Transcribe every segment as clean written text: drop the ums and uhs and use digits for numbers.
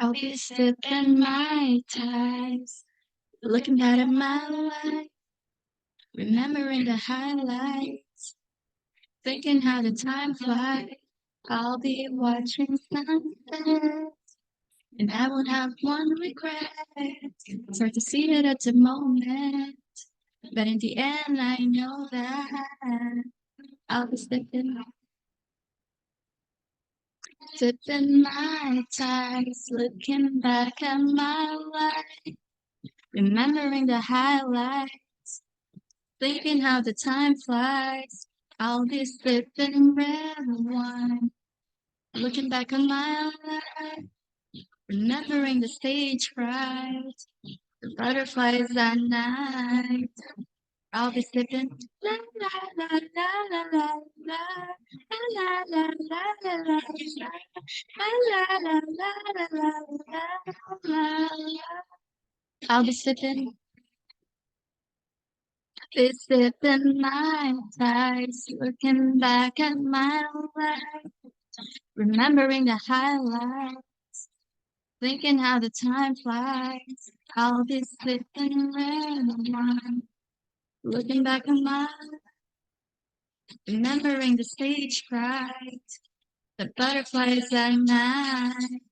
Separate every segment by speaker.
Speaker 1: I'll be sipping my ties, looking back at my life, remembering the highlights, thinking how the time flies. I'll be watching sunset, and I won't have one regret. It's hard to see it at the moment, but in the end, I know that I'll be sipping my ties, looking back at my life, remembering the highlights, thinking how the time flies. I'll be sipping red wine, looking back on my life, remembering the stage fright, the butterflies at night. I'll be sipping la la la la la la la la la la la la la la la la la la la. I'll be sipping my ties, looking back at my life, remembering the highlights, thinking how the time flies. I'll be sipping red wine, looking back at my life, remembering the stage fright, the butterflies at night.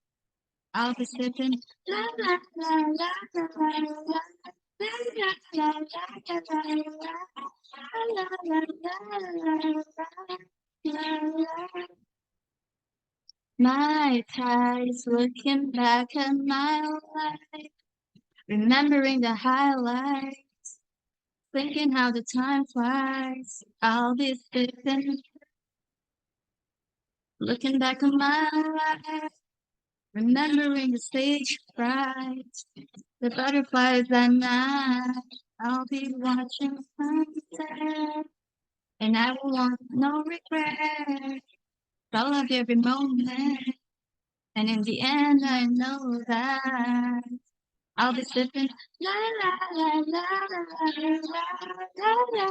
Speaker 1: I'll be sipping la la la la la la la. La la la la la la la. La la la la la la. My ties, looking back at my life, remembering the highlights, thinking how the time flies. I'll be sipping, looking back at my life, remembering the stage fright, the butterflies at night. I'll be watching sunset, and I will want no regret. I'll love every moment, and in the end, I know that I'll be sipping la la la la la la la la la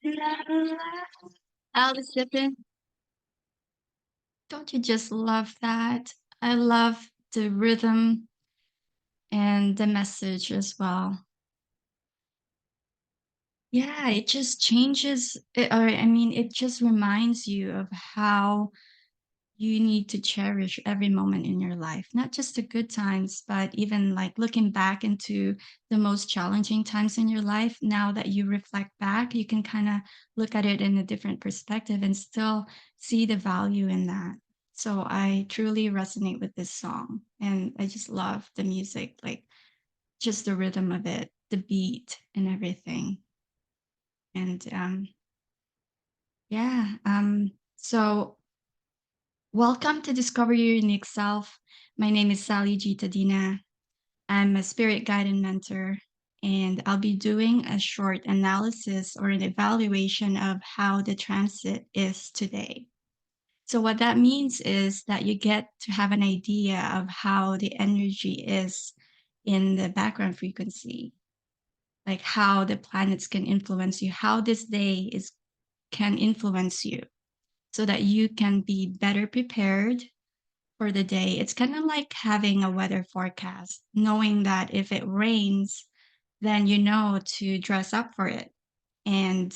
Speaker 1: la la la. I'll be sipping. Don't you just love that? I love the rhythm and the message as well. Yeah, it just changes, or I mean, it just reminds you of how you need to cherish every moment in your life, not just the good times, but even like looking back into the most challenging times in your life. Now that you reflect back, you can kind of look at it in a different perspective and still see the value in that. So I truly resonate with this song, and I just love the music, like just the rhythm of it, the beat, and everything. And yeah, so welcome to Discover Your Unique Self. My name is Sally G. Tadina. I'm a spirit guide and mentor, and I'll be doing a short analysis or an evaluation of how the transit is today. So, what that means is that you get to have an idea of how the energy is in the background frequency, like how the planets can influence you, how this day is can influence you so that you can be better prepared for the day. It's kind of like having a weather forecast, knowing that if it rains, then you know to dress up for it and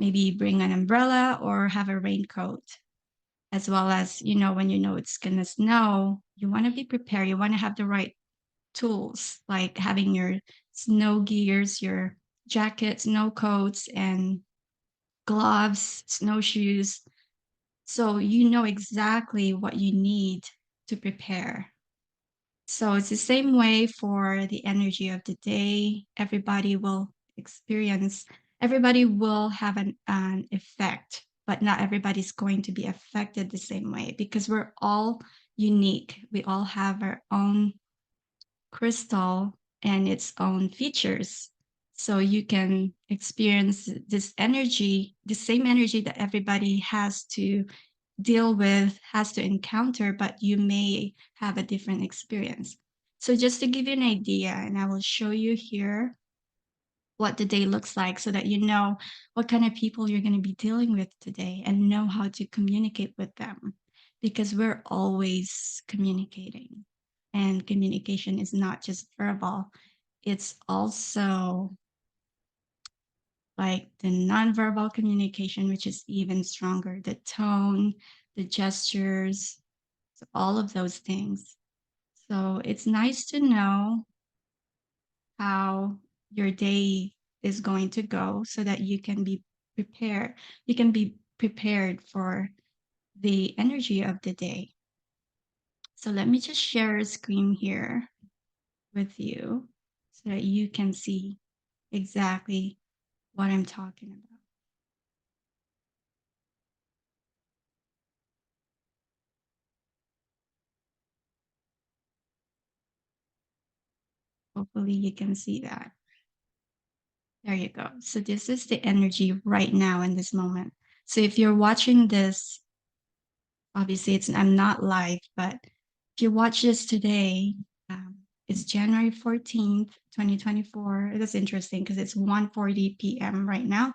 Speaker 1: maybe bring an umbrella or have a raincoat. As well as, when you know it's going to snow, you want to be prepared. You want to have the right tools, like having your snow gears, your jacket, snow coats, and gloves, snowshoes, so you know exactly what you need to prepare. So it's the same way for the energy of the day. Everybody will have an effect, but not everybody's going to be affected the same way because we're all unique. We all have our own crystal and its own features. So you can experience this energy, the same energy that everybody has to deal with, has to encounter, but you may have a different experience. So just to give you an idea, and I will show you here what the day looks like so that you know what kind of people you're going to be dealing with today and know how to communicate with them because we're always communicating. And communication is not just verbal, it's also like the nonverbal communication, which is even stronger, the tone, the gestures, so all of those things. So it's nice to know how your day is going to go so that you can be prepared. You can be prepared for the energy of the day. So let me just share a screen here with you so that you can see exactly what I'm talking about. Hopefully you can see that. There you go. So this is the energy right now in this moment. So if you're watching this, obviously it's I'm not live, but if you watch this today, it's January 14th, 2024. That's interesting because it's 1:40 p.m. right now,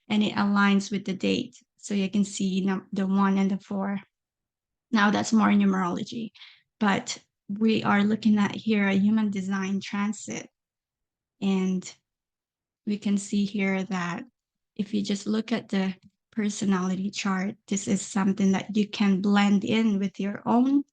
Speaker 1: and it aligns with the date. So you can see the 1 and the 4. Now that's more numerology, but we are looking at here a human design transit, and we can see here that if you just look at the personality chart, this is something that you can blend in with your own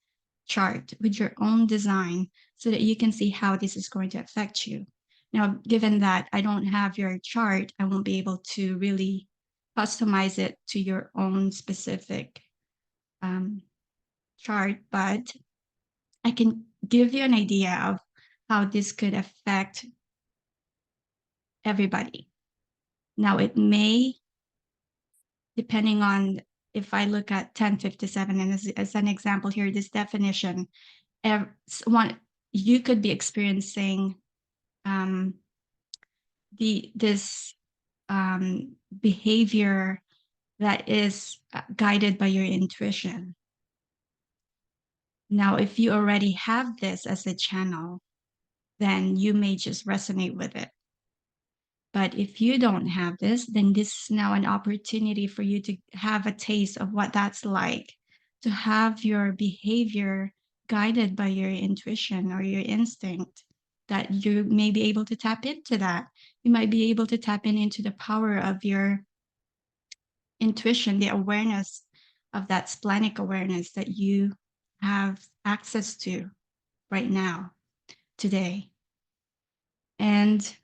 Speaker 1: chart, with your own design, so that you can see how this is going to affect you. Now, given that I don't have your chart, I won't be able to really customize it to your own specific um, chart, but I can give you an idea of how this could affect everybody. Now, it may, depending on if I look at 1057, and as an example here, this definition, one, you could be experiencing um, this behavior that is guided by your intuition. Now, if you already have this as a channel, then you may just resonate with it. But if you don't have this, then this is now an opportunity for you to have a taste of what that's like, to have your behavior guided by your intuition or your instinct, that you may be able to tap into that. You might be able to tap into the power of your intuition, the awareness of that splenic awareness that you have access to right now, today. And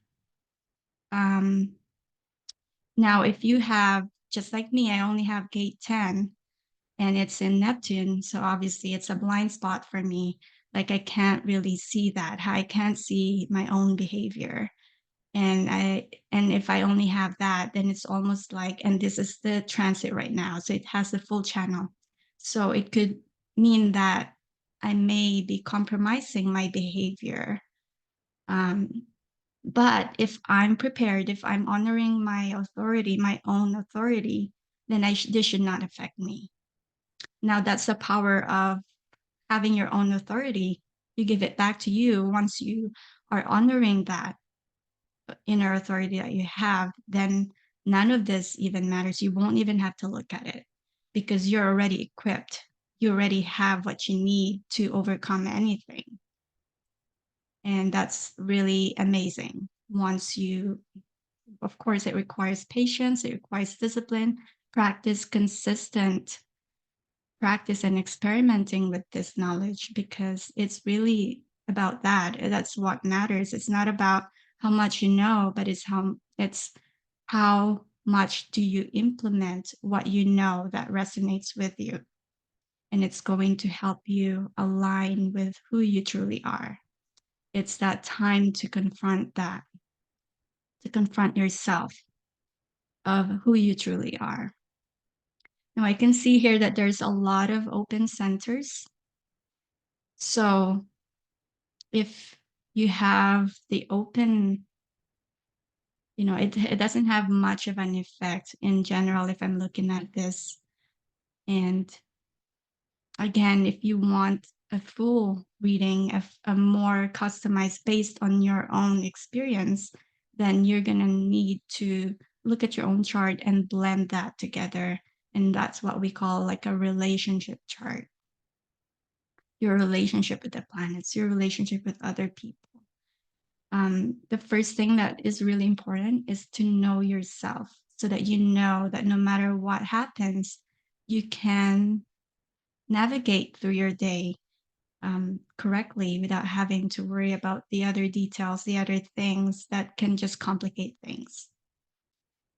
Speaker 1: um, now, if you have, just like me, I only have gate 10 and it's in Neptune. So obviously it's a blind spot for me. Like I can't really see that. I can't see my own behavior. And if I only have that, then it's almost like, and this is the transit right now. So it has the full channel. So it could mean that I may be compromising my behavior. Um, but if I'm prepared, if I'm honoring my authority, my own authority, then this should not affect me. Now that's the power of having your own authority. You give it back to you once you are honoring that inner authority that you have, then none of this even matters. You won't even have to look at it because you're already equipped. You already have what you need to overcome anything. And that's really amazing. Once you, of course, it requires patience, it requires discipline, practice, consistent practice, and experimenting with this knowledge because it's really about that. That's what matters. It's not about how much you know, but it's how much do you implement what you know that resonates with you. And it's going to help you align with who you truly are. It's that time to confront that, to confront yourself of who you truly are. Now I can see here that there's a lot of open centers. So if you have the open, it doesn't have much of an effect in general if I'm looking at this. And again, if you want a full reading, a more customized based on your own experience, then you're going to need to look at your own chart and blend that together. And that's what we call like a relationship chart, your relationship with the planets, your relationship with other people. The first thing that is really important is to know yourself so that you know that no matter what happens, you can navigate through your day correctly without having to worry about the other details, the other things that can just complicate things.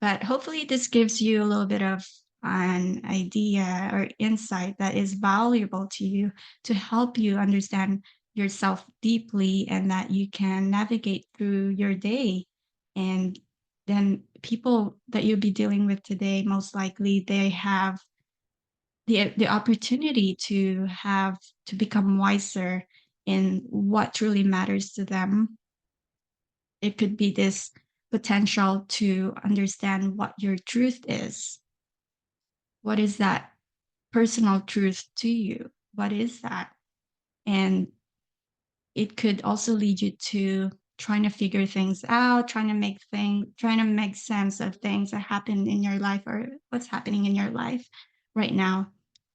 Speaker 1: But hopefully, this gives you a little bit of an idea or insight that is valuable to you to help you understand yourself deeply and that you can navigate through your day. And then people that you'll be dealing with today, most likely they have the opportunity to become wiser in what truly matters to them. It could be this potential to understand what your truth is. What is that personal truth to you? What is that? And it could also lead you to trying to figure things out, trying to make sense of things that happen in your life or what's happening in your life right now.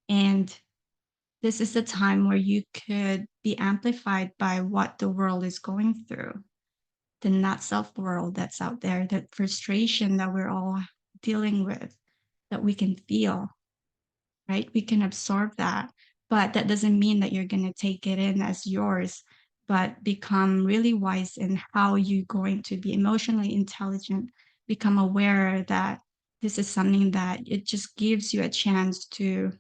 Speaker 1: And this is the time where you could be amplified by what the world is going through, the not self world that's out there, that frustration that we're all dealing with, that we can feel, right? We can absorb that. But that doesn't mean that you're going to take it in as yours, but become really wise in how you're going to be emotionally intelligent, become aware that this is something that it just gives you a chance to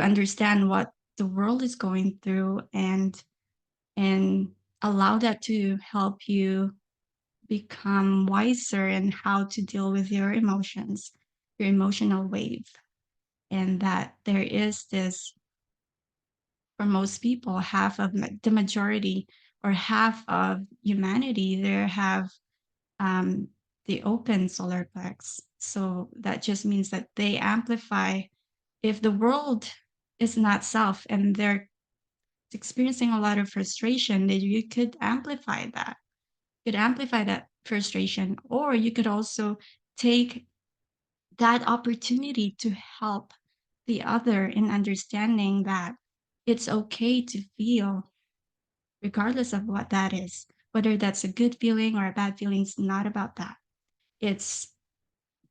Speaker 1: understand what the world is going through and allow that to help you become wiser in how to deal with your emotions, your emotional wave. And that there is this, for most people, the majority or half of humanity, they have um, the open solar plex. So that just means that they amplify. If the world is not self and they're experiencing a lot of frustration, that you could amplify that. You could amplify that frustration, or you could also take that opportunity to help the other in understanding that it's okay to feel, regardless of what that is. Whether that's a good feeling or a bad feeling, it's not about that. It's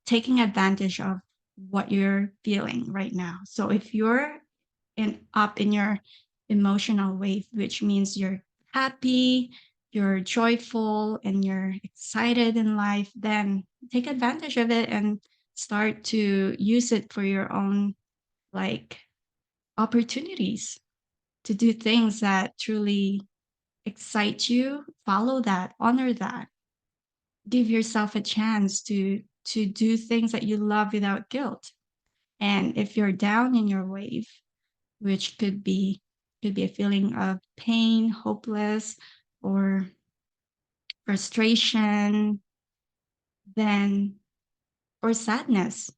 Speaker 1: taking advantage of what you're feeling right now. So if you're up in your emotional wave, which means you're happy, you're joyful, and you're excited in life, then take advantage of it and start to use it for your own like opportunities to do things that truly excite you. Follow that, honor that. Give yourself a chance to do things that you love without guilt. And if you're down in your wave, which could be a feeling of pain, hopeless, or frustration, then or sadness.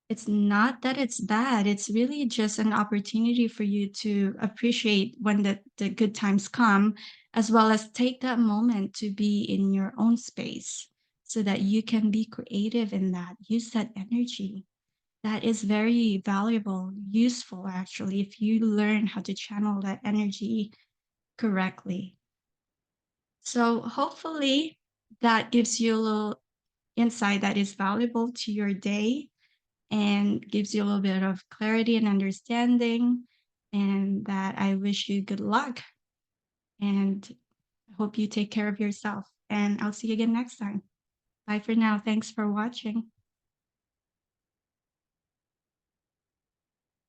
Speaker 1: It's not that it's bad. It's really just an opportunity for you to appreciate when the good times come, as well as take that moment to be in your own space so that you can be creative in that. Use that energy. That is very valuable, useful actually, if you learn how to channel that energy correctly. So hopefully that gives you a little insight that is valuable to your day and gives you a little bit of clarity and understanding. And that I wish you good luck and hope you take care of yourself. And I'll see you again next time. Bye for now. Thanks for watching.